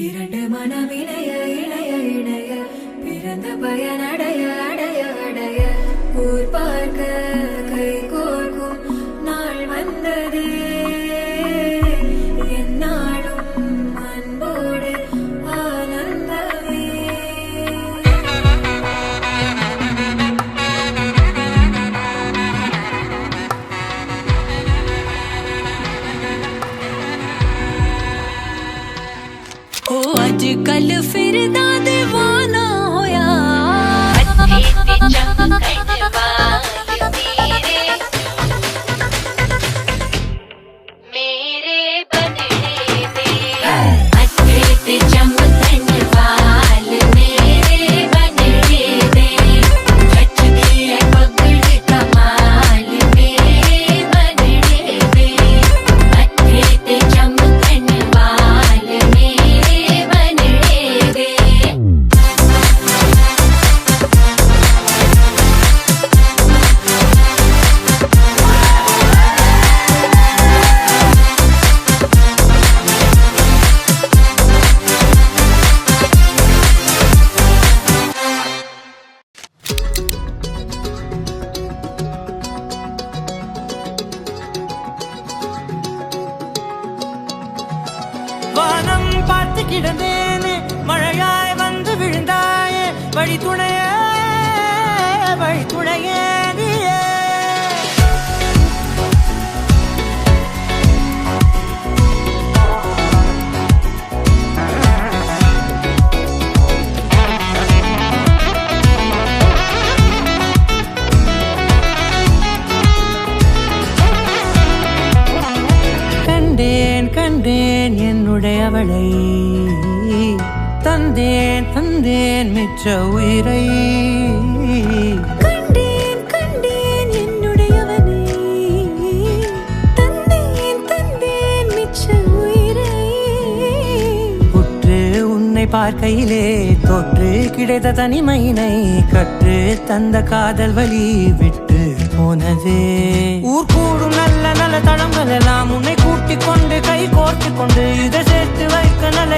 இரண்டு மனம் இணைய இணைய இணைய பிறந்த பயனடைய அடைய அடைய ஊர் பார்க்க கை கோர்க்கும் நாள் வந்ததே என்னாலும் அன்போடு ஆனந்தமே. ओ अजकल फिरदा दीवाना होया मेरे बदले अच्छे ते चमकन वाल मेरे बनने दे जचती है पगड़ कमाल मेरे बनने दे अच्छे ते चमकन वाल मेरे बनने दे. வானம் பார்த்து கிடந்தேனே மழையாய் வந்து விழுந்தாயே வழி துணையே நீயே. கண்டேன் கண்டேன் என்னுடையவளை தந்தேன் தந்தேன் மிச்ச உயிரை கண்டேன் கண்டேன் என்னுடையவனை தந்தேன் தந்தேன் மிச்ச உயிரை. உற்று உன்னை பார்க்கையிலே தொற்று கிடைத்த தனிமையினை கற்று தந்த காதல் வழி விட்டு போனதே. ஊர் கூடும் நல்ல நல்ல தளங்கள் எல்லாம் உன்னை கூட்டிக் கொண்டு கை கோர்த்து கொண்டு இதை சேர்த்து வைக்க நல்ல